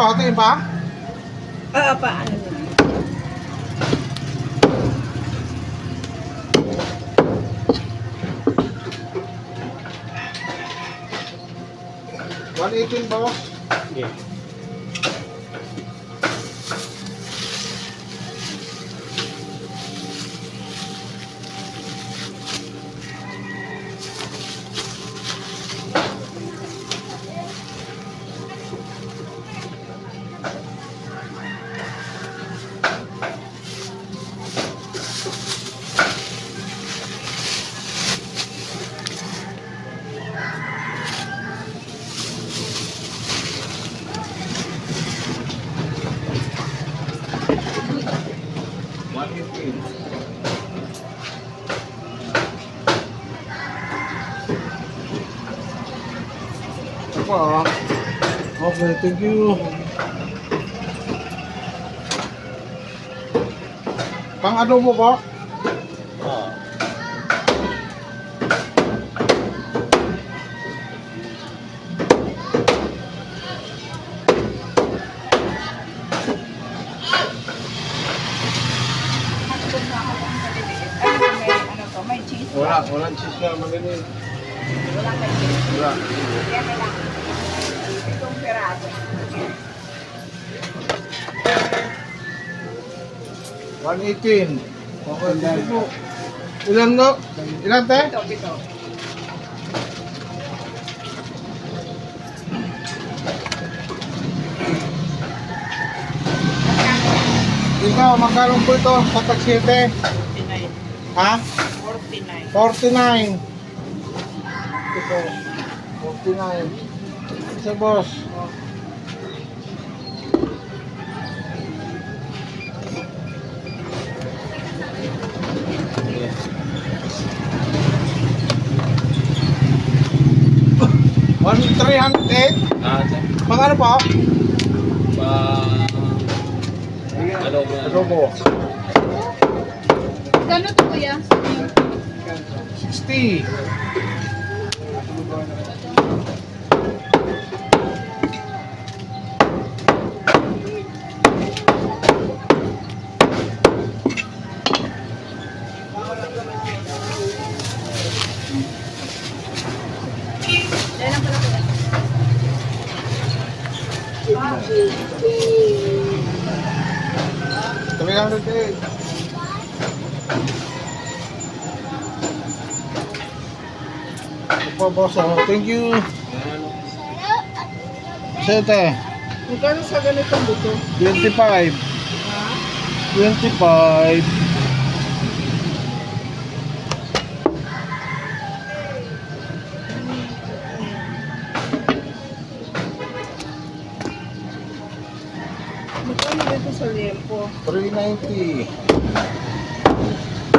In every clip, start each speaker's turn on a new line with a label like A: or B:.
A: po? Tingin pa?
B: Oo, paano na?
A: $118 po.
C: Yeah.
A: Ito po ah. Okay, thank you. Pang ano mo po?
B: May cheese.
A: Walang cheese na maliliit.
B: Walang may cheese.
A: Wala.
B: Kaya may lang. Itong piraso.
A: 118. Okay, thank you po. Ilan no? Ilan te?
B: Pito.
A: Ikaw, magkano po ito sa taksite?
B: 49.
A: Ha?
B: 49.
A: 49. Ito. 49. Isa boss. One 308. Magkano po? Adobo.
D: Gano'n to kuya?
A: 60.
D: Dahil lang pala kuya.
A: Sabi lang rin eh. Ito po boss. Thank you. Sete.
B: Magkano sa ganitong buto?
A: 25.
B: Ha?
A: 25.
B: Magkano dito sa liempo?
A: 390.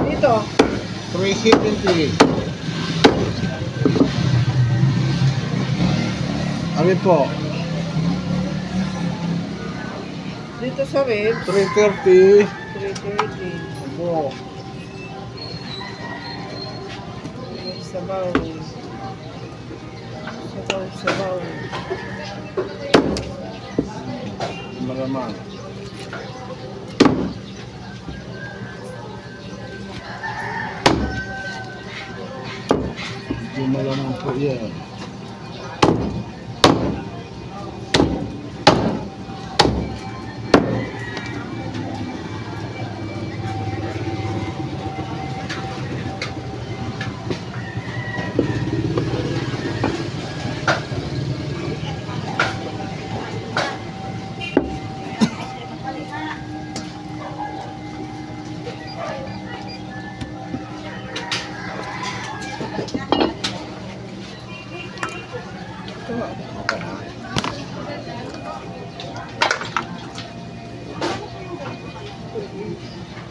B: Dito?
A: 370. Ano po?
B: Dito sa red?
A: 330.
B: 330.
A: Po.
B: Sabaw. Sabaw.
A: Malaman. Yung malaman po yan.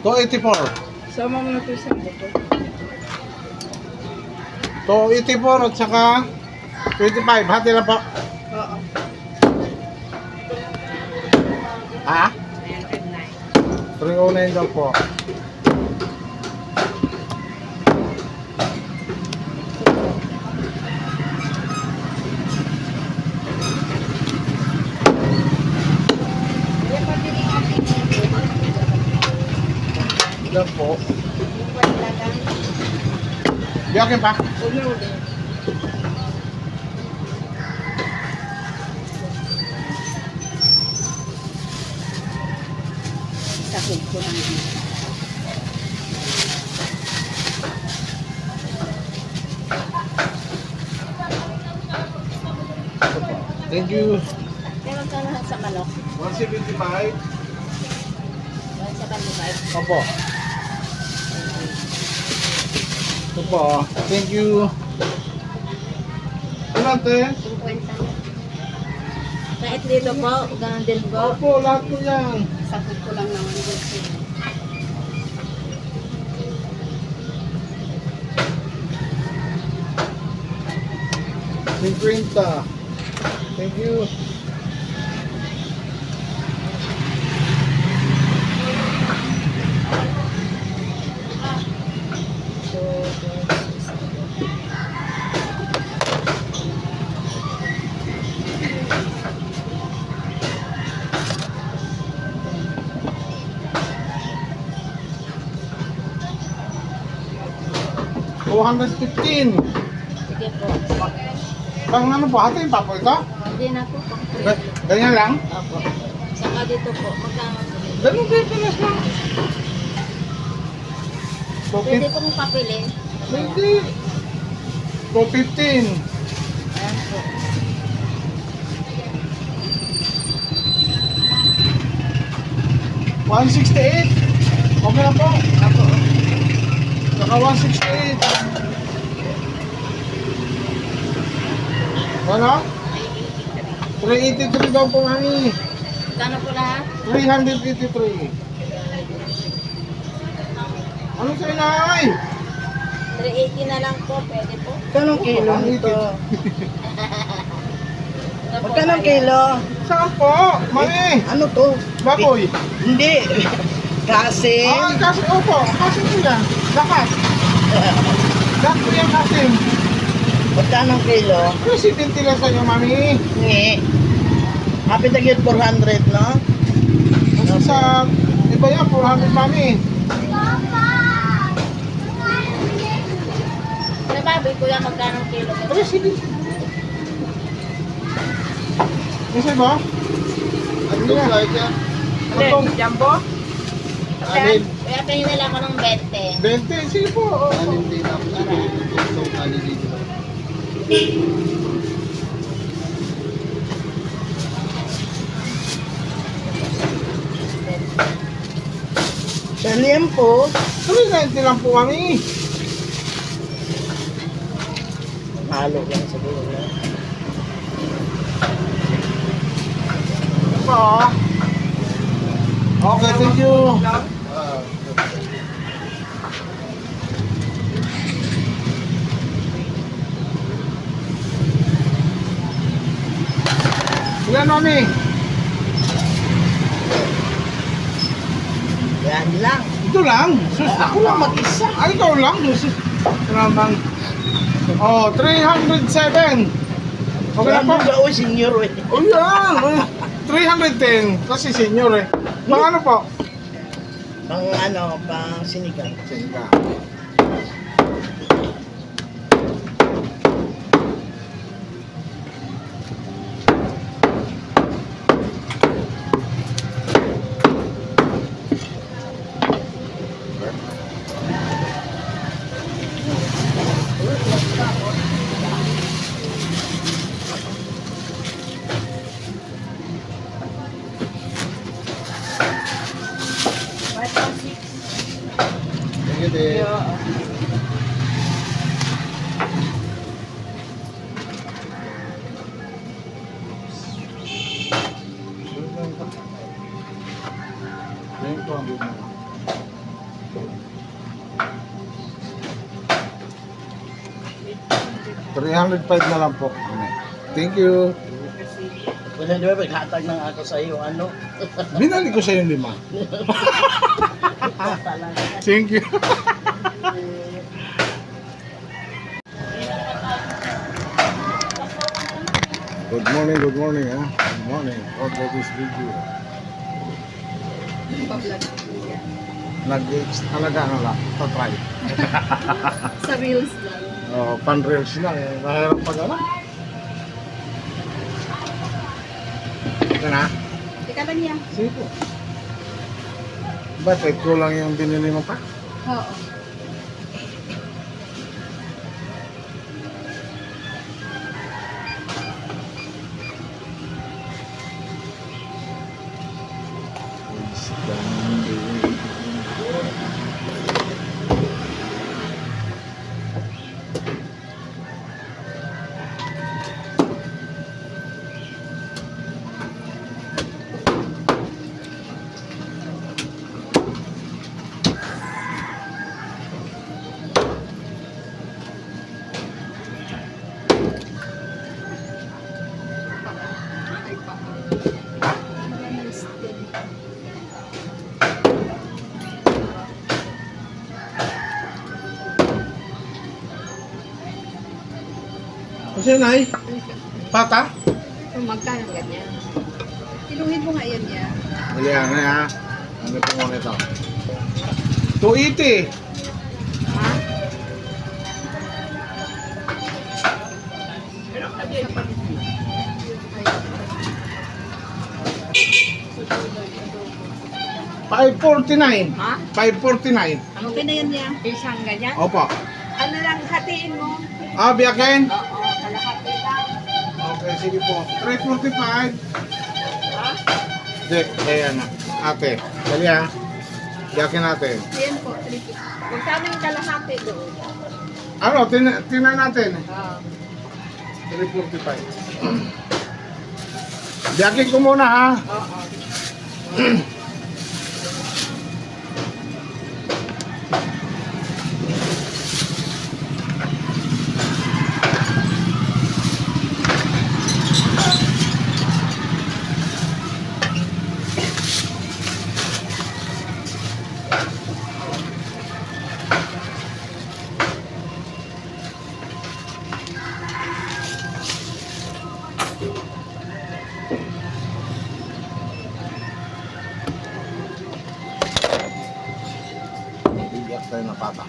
A: To 84.
B: Sama mo na ito isang buto.
A: To 84 at saka 25. Hati lang po.
B: Oo.
A: Ha? 309 daw po. Yan po.
B: Wala lang.
A: Biyakin pa.
B: Uli-uli. Sakit ko lang.
A: Thank you.
B: Meron ka na sa manok.
A: 175.
B: 175.
A: Opo. Ito po. Thank you. Ilan te?
B: 50. Kahit dito po, ganun din po.
A: Opo, lahat po yan.
B: Sakit ko lang naman dito.
A: 50. Thank you. $215.
B: Sige po.
A: Pang ano po, hatiin pa po ito?
B: Hindi na po.
A: Ganyan lang?
B: Opo. Saka dito po, magkano po?
A: Ganun kayo pinas lang.
B: Pwede pong papili.
A: Hindi. 215.
B: Ayan po.
A: $168. Okay na po.
B: Opo.
A: Saka 168. Ano? 383 daw po mami.
B: Magkano po lahat?
A: 383. Ano sa inay?
B: 380 na lang po, pwede po.
C: Magkano kilo nito? Magkano
B: Magkano
C: kilo?
A: Saan po? Mami.
C: Ano to?
A: Baboy.
C: Hindi. Kasi,
A: Kasi opo. Kasi po yan. Lakas. Lakas po yan kasi.
C: magkano kilo?
A: Presidente lang sa inyo mami.
C: Ngi. Happy na yun 400, no?
A: Kasi sa iba yan 400 mami.
B: Sa baboy kuya, magkano kilo?
A: Presidente. Kasi ba? Ano yan? Atong
B: Jumbo?
A: Alin?
B: Kuya, pengen nila ako ng 20.
A: 20. Sige po. Alin din ako.
C: Sa liempo,
A: 390 lang po mami.
C: halo lang sa dulo.
A: Po. Okay, thank you. Ilan mami?
C: Yan lang.
A: Ito lang. Sus,
C: Ako lang mag-isa.
A: Ay, ikaw lang. Sus. Ramang. Oh, 307. Okay na po.
C: Ano ba o senior eh?
A: Oh, yan. 310. Kasi senior eh. Pang ano po?
C: Pang ano, pang sinigang.
A: Senior. Thank you, Dave. $305 na lang po. Thank you.
C: Wala di ba, maghatag ng ako sa iyo, ano?
A: Binali ko sa yung 5. Thank you. Good morning, ha? Good morning. God bless this video. Talaga ano lang, try.
D: Sa reels lang.
A: Oh, pan-reels lang eh. Mahirap pag ano. Ito na.
D: Teka lang yan.
A: Sige po. Ba't eh, kulang yung binili mo pa?
D: Oo.
A: Kasi nai, pata?
D: Kung magkano ganyan. Iluhin mo nga yan yan.
A: Bili yan na ha. Ano po mo nito? 280.
D: Ha?
A: $549.
B: Ha?
A: $549.
D: Ano kinayan niya?
B: Isang ganyan?
A: Opo.
B: Ano lang, hatiin mo?
A: Biyakin?
B: Oo, kalahati lang.
A: Okay, sige po. 345.
B: Ha?
A: Hindi, ayan na. Ate, dali ha. Biyakin natin.
D: Ayan po, 350.
B: Kung saan yung kalahati doon?
A: Ano, tingnan natin.
B: Oo.
A: 345. Biyakin ko muna ha.
B: Oo.
A: Biyak tayo na pata.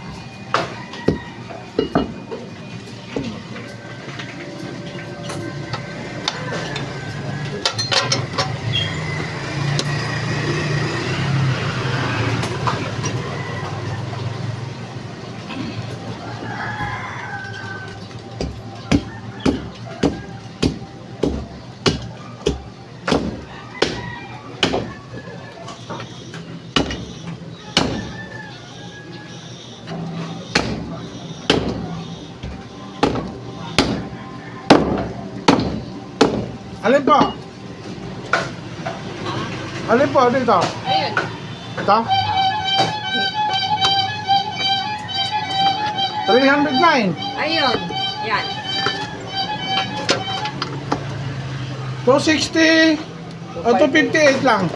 A: Alin po? Alin po? Dito?
B: Ayun.
A: Ito? 309.
B: Ayun. Yan.
A: 260. 258 lang.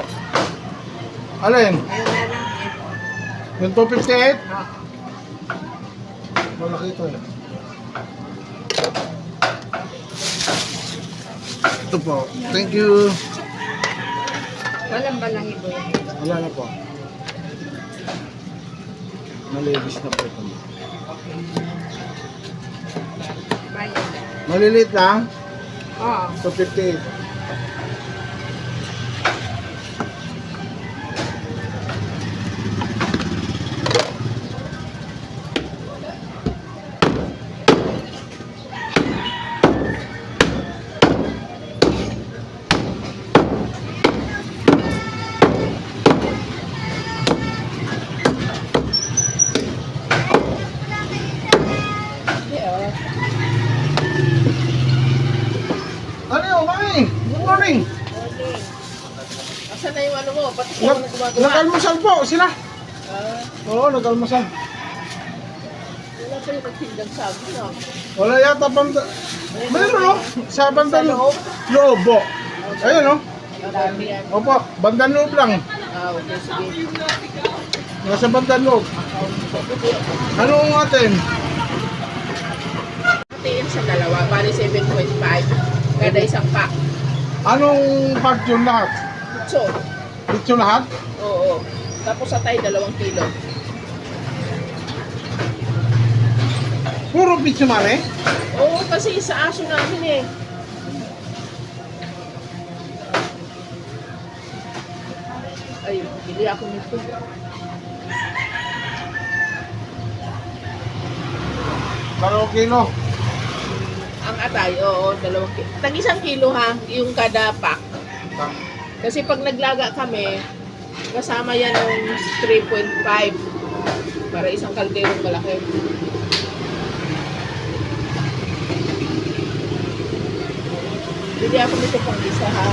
A: Alin?
B: Ayun na lang.
A: Yung 258?
B: Oo.
A: Malaki ito eh. Ito po. Thank you.
B: Walang balang ibo yan.
A: Wala na po. Malilis na po ito.
B: Bayan.
A: Maliliit lang.
B: Oo.
A: 258. Ano yun, mami? Good morning.
B: Asan na yung ano mo? Pati siya ako na gumagawa.
A: Nag-almusal po sila. Oo, nag-almusal.
B: Wala pa yung magtindang sabi na.
A: Wala yata banda. Meron no? Sa bandang loob po. Ayun no?
B: Marami yan.
A: Opo, bandang loob lang.
B: Okay, sige.
A: Nasa bandang loob. Anong atin?
B: Hatiin sa dalawa. Bali 7.5. Kada isang pack.
A: Anong pack yun lahat?
B: So,
A: Dito lahat?
B: oo. Tapos sa tayo, 2 kilo.
A: Puro pizza mare?
B: Oo, kasi sa aso namin eh. Ay, bili ako nito.
A: Dalawang kilo.
B: Ang atay, oo, 2 kilo. Tag 1 kilo ha, yung kada pack. Kasi pag naglaga kami, kasama yan ng 3.5 para isang kalderong malaki. Bili ako nito pang isa ha.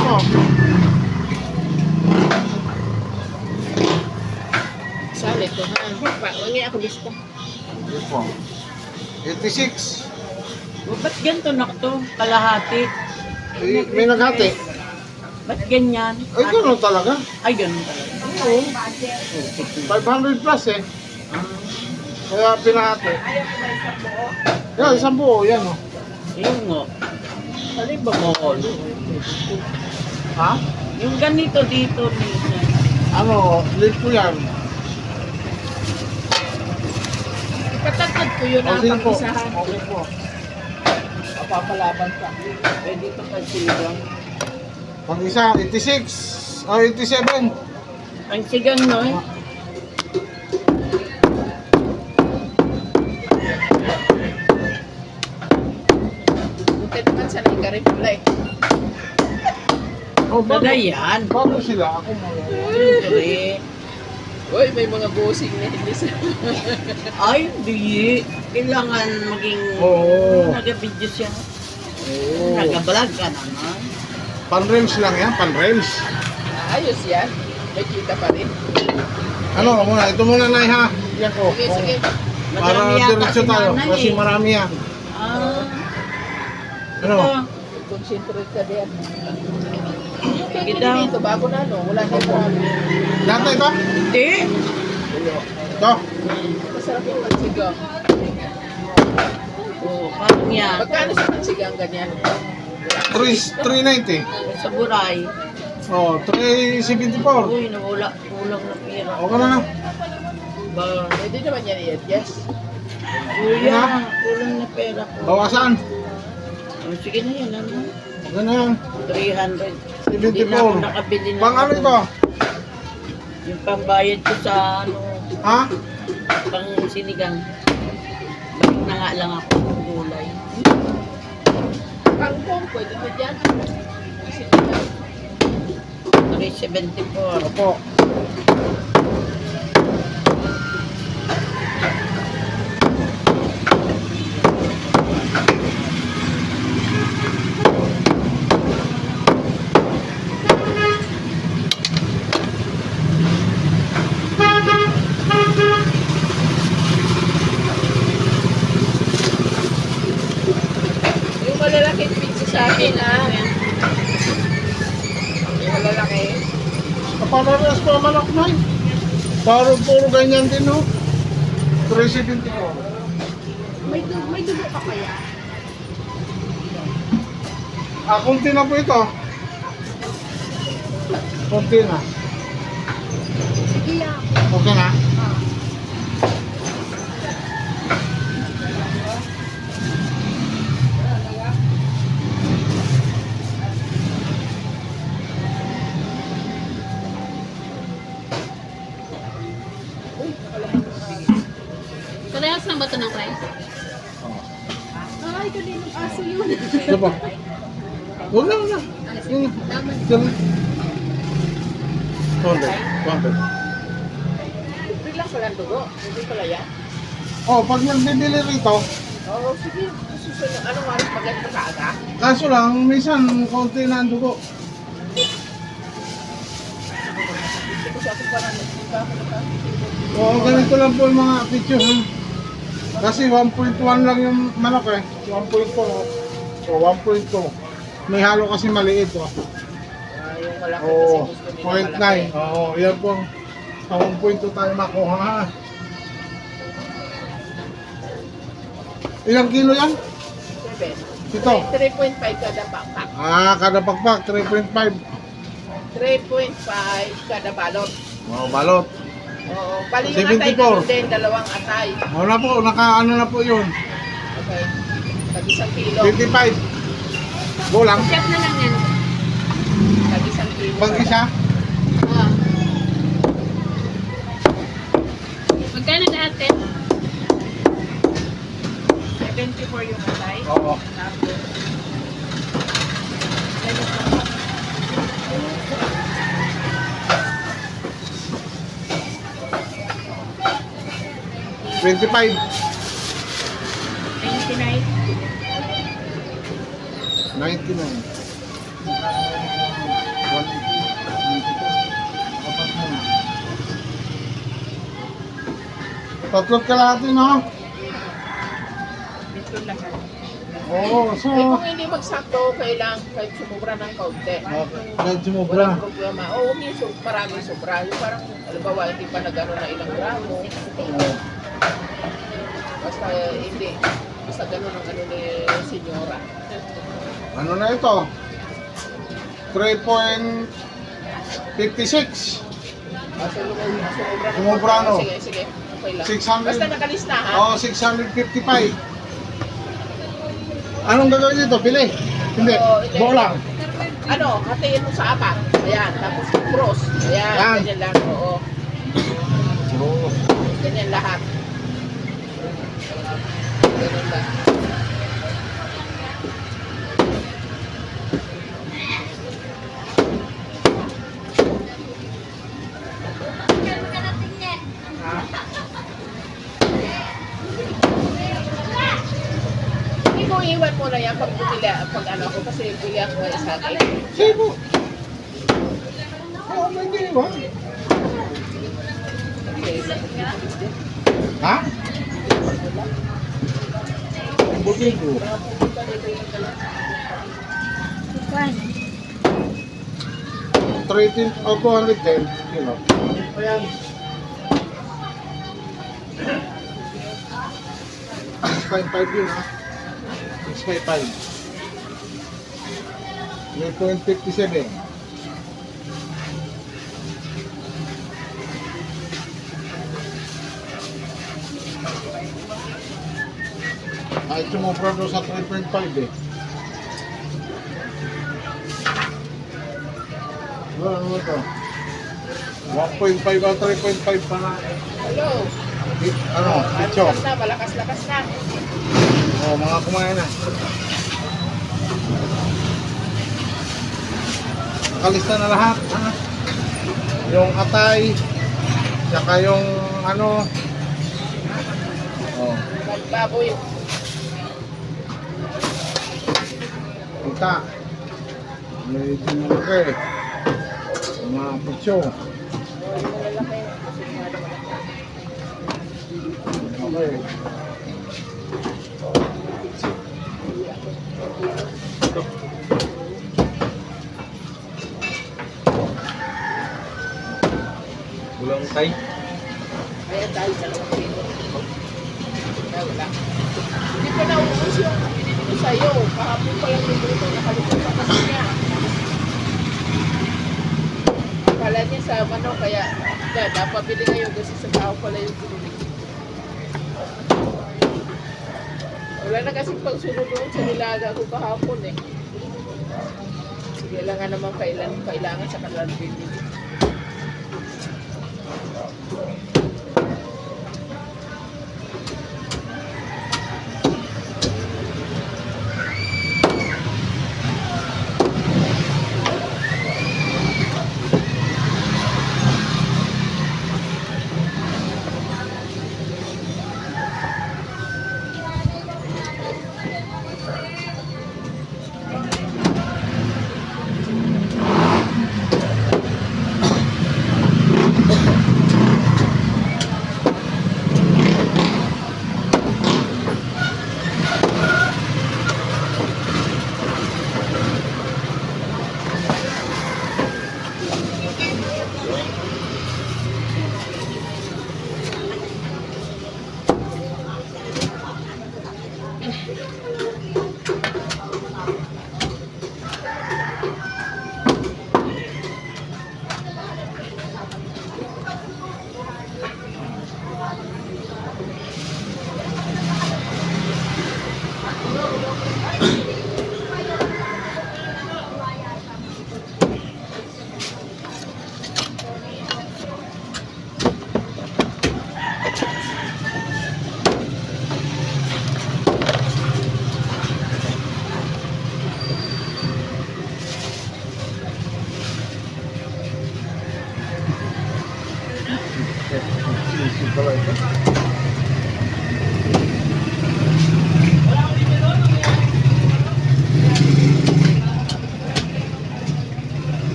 A: Ano?
B: Saan ito ha? Wangi ako lista.
A: Ito. 86.
E: Ba't ganito na to? Kalahati.
A: May naghati.
E: Ba't ganyan?
A: Ay, gano'n talaga.
E: Ay, ganun talaga.
A: Oo. 500 plus eh. Kaya pinahati. Yan, isang buo. Yan o.
E: Yung nga. Alin ba mo?
A: Ha?
E: Yung ganito dito.
A: Ano, lip ko yan.
B: Katatad ko yun
A: O,
B: ang
A: sige po.
B: pag-isahan.
A: Okay po.
B: Papalaban ka. Pwede ito pag-siligang.
A: Pang isa, 86. O, 87.
E: Ang sigang, no?
B: Buti naman sa naikarip pala eh.
A: Oh, bago,
E: Nadayan.
A: bago sila. Ako mo.
E: Siyempre.
B: Uy, may mga bossing na hindi sa...
E: Ay, di. Kailangan maging...
A: Oo.
E: Nag-video siya.
A: Oo.
E: Nag-vlog ka naman.
A: Pan-reels lang yan, pan-reels.
B: Ayos yan. May kita pa rin.
A: Ano muna, ito muna na ha. Yan ko.
B: Sige, sige.
A: Para
E: Madami yata
A: diretso
E: si
A: tayo.
E: nanay
A: Kasi
E: eh.
A: marami yan.
E: Ah,
A: Ano?
B: Concentrate ka din.
E: Sige
B: Sige
E: daw.
B: dito, bago na no. Wala na ito.
A: Lahat na ito?
E: Hindi.
A: Ito.
B: Masarap yung pansigang.
E: Oo, parang yan.
B: Magkano sa pansigang ganyan?
A: 390.
E: Sa buray.
A: Oh, 374.
E: Uy, nawala. Kulang na pera.
A: Okay na.
E: Ba?
B: Pwede naman yan i-adjust.
E: Kuya, kulang na pera ko.
A: Bawasan.
E: Oh, sige na yan, ano?
A: Okay na yan.
E: 300. Hindi na ako
A: 74.
E: nakabili na.
A: Pang ano ito?
E: Yung pambayad ko sa ano,
A: Ha?
E: pang sinigang. Balik na nga lang ako ng gulay.
B: Kangkong, pwede na dyan.
E: 374.
A: Opo.
B: Yung malalaking pizza sa akin, ha? Yung malalaki.
A: Kapanaras pa manok na eh. Puro ganyan din no. 374.
D: May dugo ka pa yan.
A: Kunti na po ito. Kunti na.
D: Sige yan.
A: Okay na?
D: Parehas na ba ito ng price? Ay, kaninong aso yun.
A: Ito pa. Huwag na, huwag na. Yun na.
D: Laman.
A: Yan na. 200. 200.
B: Free lang pala ang dugo. Hindi pala yan.
A: Oh, pag nagbibili rito,
B: Oo, sige. Susunod. Anong oras maganda sa aga?
A: kaso lang, minsan, konti na ang dugo.
B: Hindi ko sa akin parang nagpunta ako na
A: Oo, ganito lang po yung mga picture. Ha? Kasi 1.1 lang yung manok eh. 1.4. So, 1.2. May halo kasi maliit. Oh.
B: yung malaki
A: Oo,
B: kasi gusto nila malaki.
A: 0.9. Oo, yan po. Sa 1.2 tayo makuha ha. Ilang kilo yan?
B: 7.
A: Ito.
B: 3.5 kada backpack.
A: Kada pakpak, 3.5.
B: 3.5 kada balot.
A: Wow, balot.
B: Oo. Bali yung atay
A: 74.
B: ganun din, dalawang atay.
A: Wala po, naka-ano na po yun.
B: Okay. Tag isang kilo.
A: 25. Bulang.
D: Chef na lang yan.
B: Tag isang kilo.
A: Pag isa,
D: Ah. Magkano ate?
B: 74 yung atay.
A: oo.
B: Tapos,
A: 25.
B: 99.
A: 99. Tatlot kalahati, no?
B: Ito lahat.
A: Oo, so...
B: Eh, kung hindi magsakto, kailangan kahit sumubra ng kaunti.
A: Kahit sumubra.
B: Walang problema. Oo, may maraming sobra. Yung parang, halimbawa, hindi pa nag-ano na ilang gramo. Basta hindi. Basta gano'n ang ano ni Senyora.
A: Ano na ito? 3.56. Sumubra, no?
B: Sige, sige. Okay lang.
A: 600.
B: Basta nakalista, ha?
A: Oo, 655. Anong gagawin dito? Bili? Hindi.
B: Oo, hindi.
A: Buo lang.
B: Ano, hatiin mo sa apat. Ayan, tapos cross. Ayan,
A: Yan.
B: ganyan lang. Oo, ganyan lahat. Ganyan lang. Hindi ko iwan mo na yan pag ano ako kasi bili ako ng isa kay.
A: Sibo. Oo, hindi ba? Ha? Buti ko. 13 o 210 kilo. Ayan. 6.5 yun ha. 6.5. 3.57. Ay, sumubra doon sa 3.5 eh. Ano ito? 1.5 o 3.5 pa na.
B: Hello.
A: Ano? Picho.
B: Malakas na, malakas-lakas na.
A: Oh, mga kumain na. Nakalista na lahat. Ha? Yung atay, saka yung ano. Oh,
B: Baboy.
A: kita. Medyo malaki. Mga picho. Okay.
C: Bulong tay.
B: Ayan tayo sa loob dito. Wala. Hindi ko naubos yung binili ko sa'yo. Kahapon pa lang yung dito. Nakalimutan kasi niya. Akala niya sa manok kaya dapat bili ngayon kasi sa tao pala yung binili. Wala na kasi pagsunod doon sa nilaga ko kahapon eh. Kailangan naman kailangan sa kanilang bili.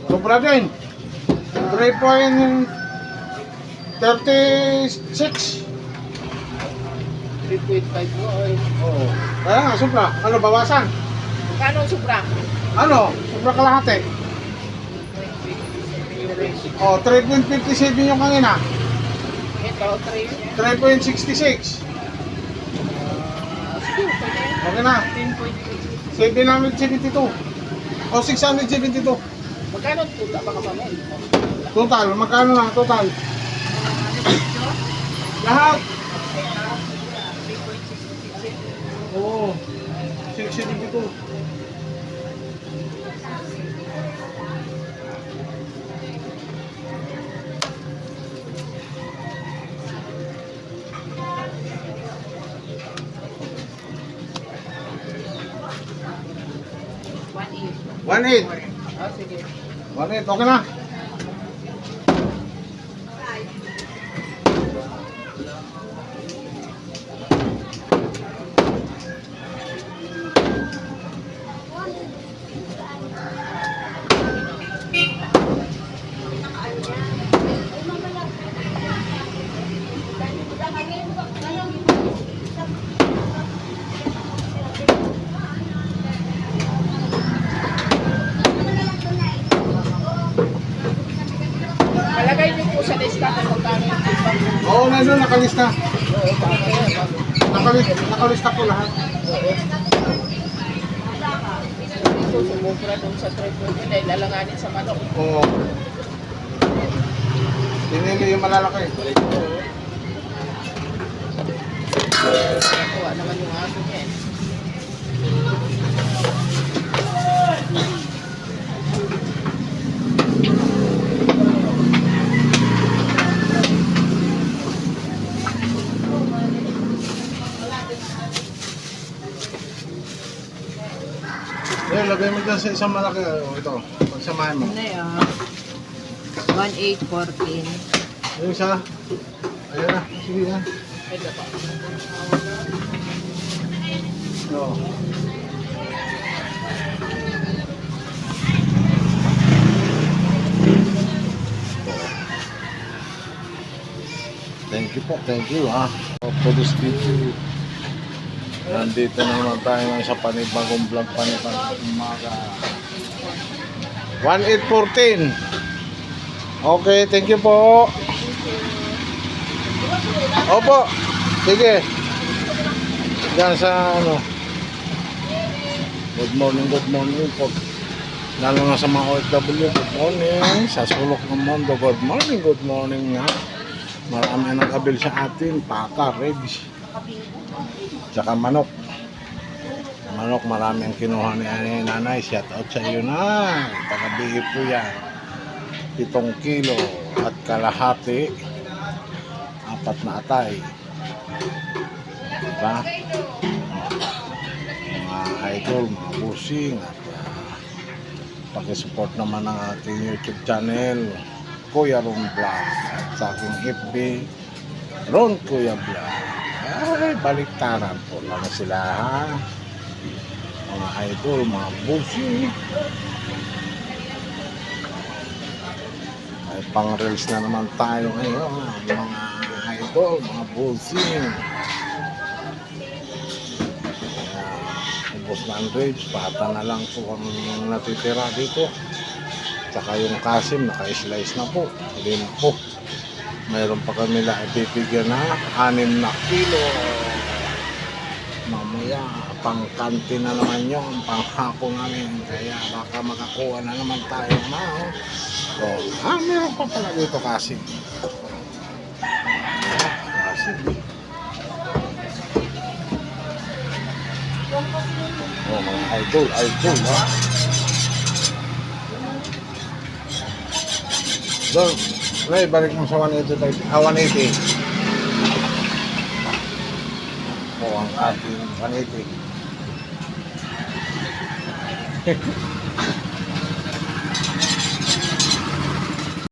A: Sobra din. 3.36.
B: 3.5 mo. Oy.
A: Oo. Kaya nga, sobra. Ano, bawasan?
B: Kano ang sobra?
A: Ano? Sobra kalahati. Oh, 3.57 yung kanina.
B: Ito, 3.
A: 3.66. Okay na. 772. O, 672.
B: Magkano tuta baka mamay?
A: Total, magkano na? Total. Lahat. Oo. 672. One eight.
B: Ah, sige.
A: 1.8, okay na.
B: Palagay niyo po sa lista kung magkano yung timbang.
A: Oo, nandun, nakalista. Nakalista ko lahat.
B: Ito, sumubra dun sa 3.9. Lalanganin sa manok.
A: Oo. Pinili yung malalaki.
B: Nakuha naman yung aso niya eh.
A: Ayan, lagay mo dyan sa isang malaki. Ito, pagsamahin mo.
E: Ano yun? 1,814.
A: Yung isa. Ayan na, sige na.
B: Ito pa.
A: Oo. Thank you po, thank you ha. Police TV. Nandito na naman tayo ngayon sa panibagong vlog, panibagong umaga. 1.814. Okay, thank you po. Opo, sige. Diyan sa ano. Good morning po. Lalo na sa mga OFW, good morning. Sa sulok ng mundo, good morning nga. Marami ang nag-abil sa atin, paka, ribs. Tsaka manok. Manok, marami ang kinuha ni nanay. Shout out sa iyo na. Taga-bihip po yan. 7 kilo at kalahati. 4 na atay. Diba? Mga idol, mga busing. At pakisupport naman ang ating YouTube channel, Kuya Ron Vlog. At sa aking FB, Ron Kuya Vlog. Ay, baliktaran po lang sila ha. Mga idol, mga busing. Ay, pang-reels na naman tayo ngayon. Mga idol, mga busing. Ubos na ang ribs, pata na lang po ang natitira dito. Tsaka yung kasim, naka-slice na po. Hindi na po. Mayroon pa kami na ibibigyan na 6 na kilo. Mamaya, pang-kanti na naman yun, pang-hapon namin. Kaya baka makakuha na naman tayo na. So, meron pa pala dito kasim. Kasim. Oh, mga idol ha. Doon, Ray, balik mo sa 180. 180. Oh, ang ating 180.